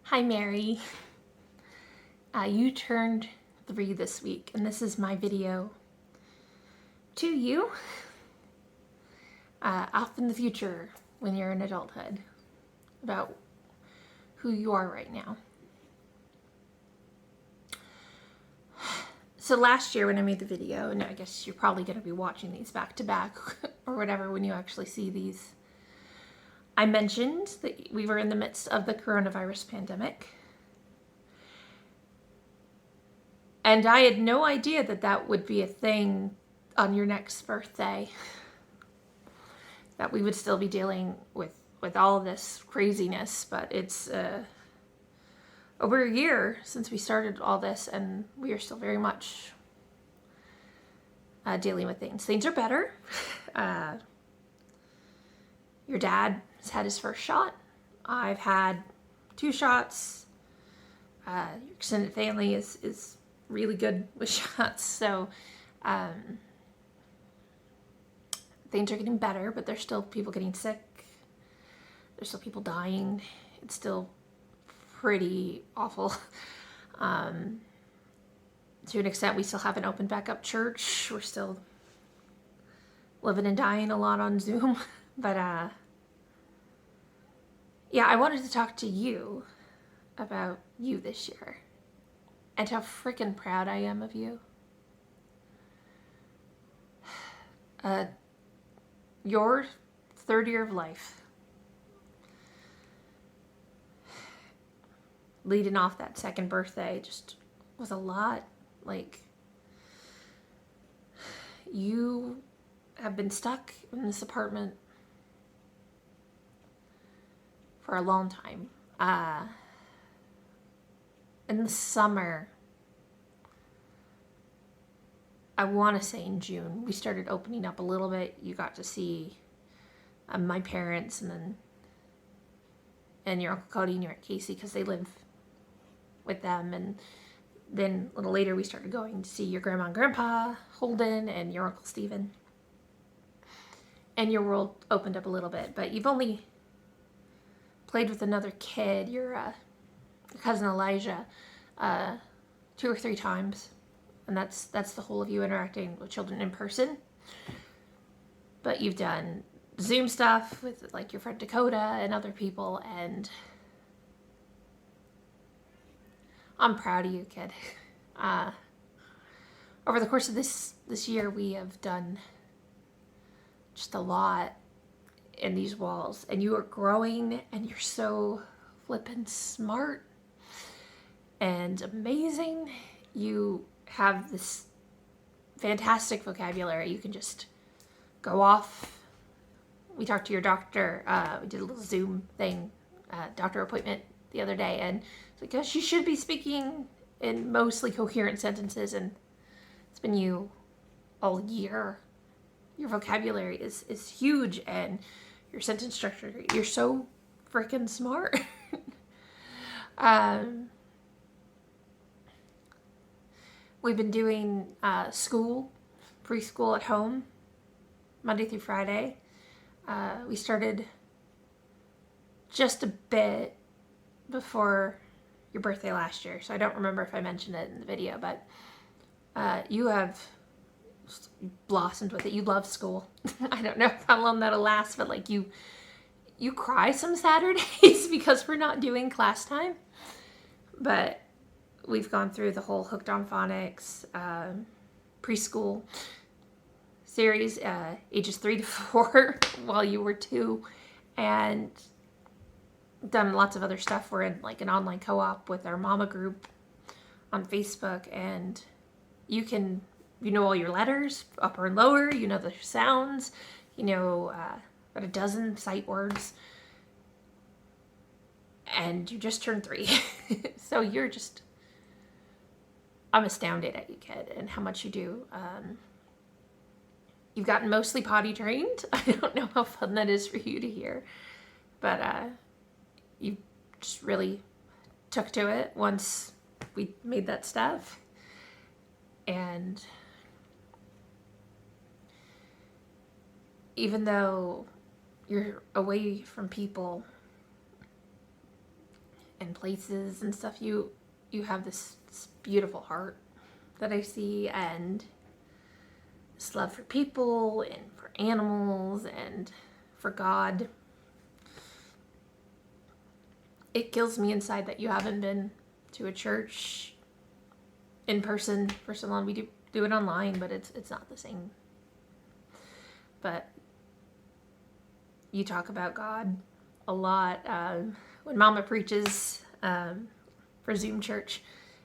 Hi, Mary. You turned 3 this week, and this is my video to you off in the future when you're in adulthood about who you are right now. So last year when I made the video, and I guess you're probably going to be watching these back to back or whatever when you actually see these, I mentioned that we were in the midst of the coronavirus pandemic. And I had no idea that that would be a thing on your next birthday. That we would still be dealing with all of this craziness. But it's over a year since we started all this, and we are still very much dealing with things. Things are better. Your dad has had his first shot. I've had 2 shots. Your extended family is really good with shots, so things are getting better, but there's still people getting sick. There's still people dying. It's still pretty awful. To an extent, we still haven't opened back up church. We're still living and dying a lot on Zoom. But yeah, I wanted to talk to you about you this year and how freaking proud I am of you. Your 3rd year of life, leading off that 2nd birthday, just was a lot. Like, you have been stuck in this apartment for a long time. In the summer, I want to say in June, we started opening up a little bit. You got to see my parents and your Uncle Cody and your Aunt Casey, because they live with them. And then a little later we started going to see your grandma and grandpa, Holden, and your Uncle Stephen. And your world opened up a little bit. But you've only played with another kid, your cousin Elijah, 2 or 3 times. And that's the whole of you interacting with children in person. But you've done Zoom stuff with like your friend Dakota and other people, and I'm proud of you, kid. Over the course of this year, we have done just a lot in these walls, and you are growing, and you're so flippin' smart and amazing. You have this fantastic vocabulary. You can just go off. We talked to your doctor. We did a little Zoom thing, doctor appointment the other day, and it's like, gosh, you should be speaking in mostly coherent sentences, and it's been you all year. Your vocabulary is huge, and your sentence structure, you're so freaking smart. We've been doing preschool at home, Monday through Friday. We started just a bit before your birthday last year, so I don't remember if I mentioned it in the video, but you have blossomed with it. You love school. I don't know how long that'll last, but like you cry some Saturdays because we're not doing class time. But we've gone through the whole Hooked on Phonics preschool series, ages 3 to 4 while you were 2, and done lots of other stuff. We're in like an online co-op with our mama group on Facebook, and you know all your letters, upper and lower, you know the sounds, you know about a dozen sight words, and you just turned 3. So I'm astounded at you, kid, and how much you do. You've gotten mostly potty trained. I don't know how fun that is for you to hear, but you just really took to it once we made that stuff. And even though you're away from people and places and stuff, you have this beautiful heart that I see, and this love for people and for animals and for God. It kills me inside that you haven't been to a church in person for so long. We do it online, but it's not the same. But you talk about God a lot. When Mama preaches for Zoom church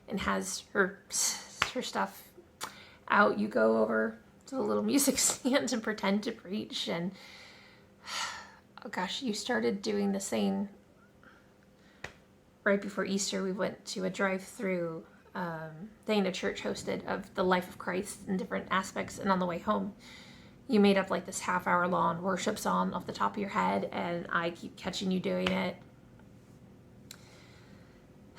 and has her stuff out, you go over to the little music stand and pretend to preach. And oh gosh, you started doing the same right before Easter. We went to a drive-through thing the church hosted of the life of Christ in different aspects, and on the way home you made up like this half-hour long worship song off the top of your head, and I keep catching you doing it.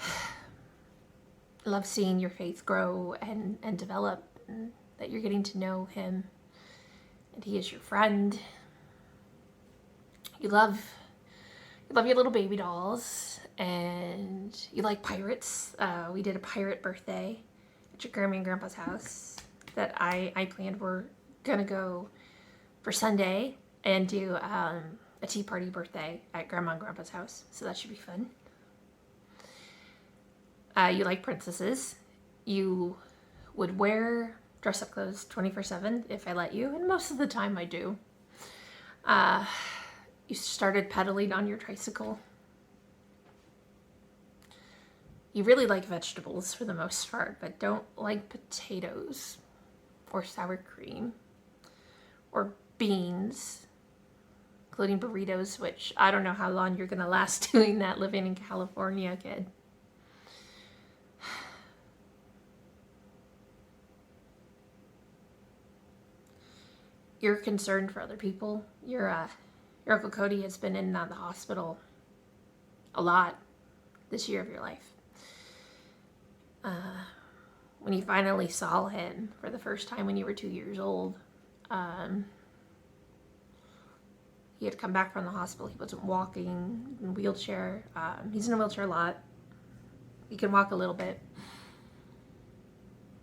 I love seeing your faith grow and develop, and that you're getting to know him, and he is your friend. You love your little baby dolls, and you like pirates. We did a pirate birthday at your Grandma and Grandpa's house that I planned. We're gonna go for Sunday and do a tea party birthday at Grandma and Grandpa's house, so that should be fun. You like princesses. You would wear dress-up clothes 24/7 if I let you, and most of the time I do. You started pedaling on your tricycle. You really like vegetables for the most part, but don't like potatoes or sour cream or beans, including burritos, which I don't know how long you're gonna last doing that living in California, kid. You're concerned for other people. Your Uncle Cody has been in and out of the hospital a lot this year of your life. When you finally saw him for the first time when you were 2 years old, he had come back from the hospital. He wasn't walking, in a wheelchair. He's in a wheelchair a lot. He can walk a little bit.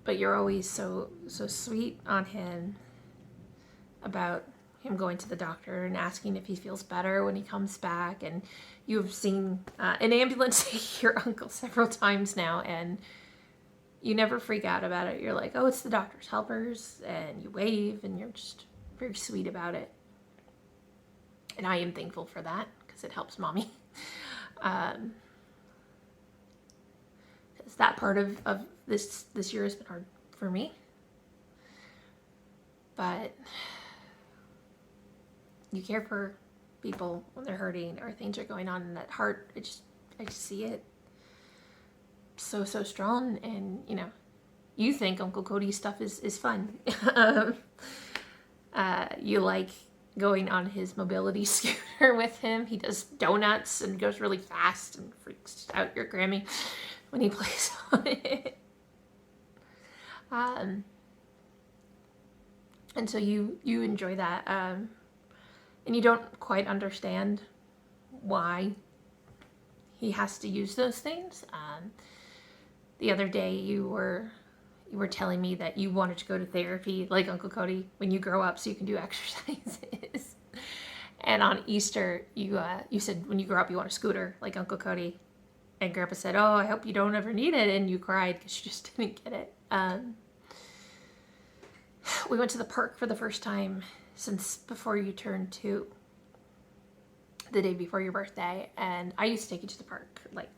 But you're always so sweet on him about him going to the doctor and asking if he feels better when he comes back. And you've seen an ambulance take your uncle several times now, and you never freak out about it. You're like, oh, it's the doctor's helpers, and you wave, and you're just very sweet about it. And I am thankful for that, because it helps mommy. Because that part of this year has been hard for me. But you care for people when they're hurting or things are going on in that heart. I just see it so strong. And you think Uncle Cody's stuff is fun. You like going on his mobility scooter with him. He does donuts and goes really fast and freaks out your Grammy when he plays on it. And so you enjoy that. And you don't quite understand why he has to use those things. The other day you were telling me that you wanted to go to therapy like Uncle Cody when you grow up so you can do exercises. And on Easter you said when you grow up you want a scooter like Uncle Cody. And Grandpa said, oh, I hope you don't ever need it. And you cried because you just didn't get it. We went to the park for the first time since before you turned 2, the day before your birthday. And I used to take you to the park like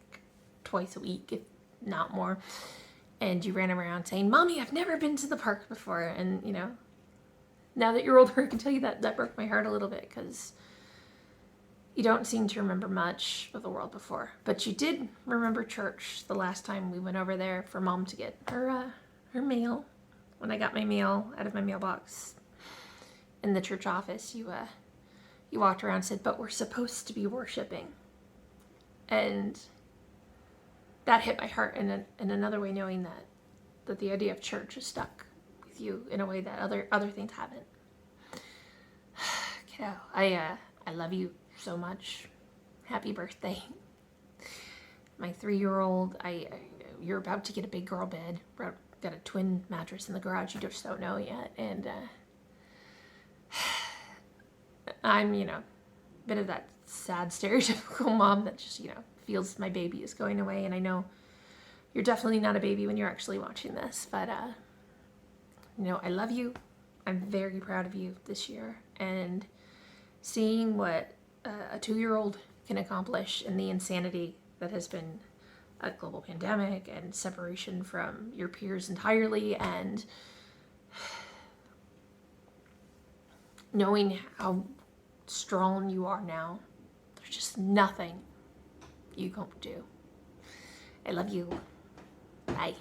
twice a week, if not more. And you ran around saying, Mommy, I've never been to the park before. And, now that you're older, I can tell you that broke my heart a little bit, because you don't seem to remember much of the world before. But you did remember church the last time we went over there for Mom to get her mail. When I got my mail out of my mailbox in the church office, you walked around and said, but we're supposed to be worshiping. And that hit my heart in another way, knowing that the idea of church is stuck with you in a way that other things haven't. Kiddo, I love you so much. Happy birthday. my 3-year-old. You're about to get a big girl bed. Got a twin mattress in the garage. You just don't know yet. And I'm, a bit of that sad stereotypical mom that just, feels my baby is going away. And I know you're definitely not a baby when you're actually watching this, but, I love you. I'm very proud of you this year. And seeing what a 2-year-old can accomplish in the insanity that has been a global pandemic and separation from your peers entirely, and knowing how strong you are now, there's just nothing you can't do. I love you. Bye.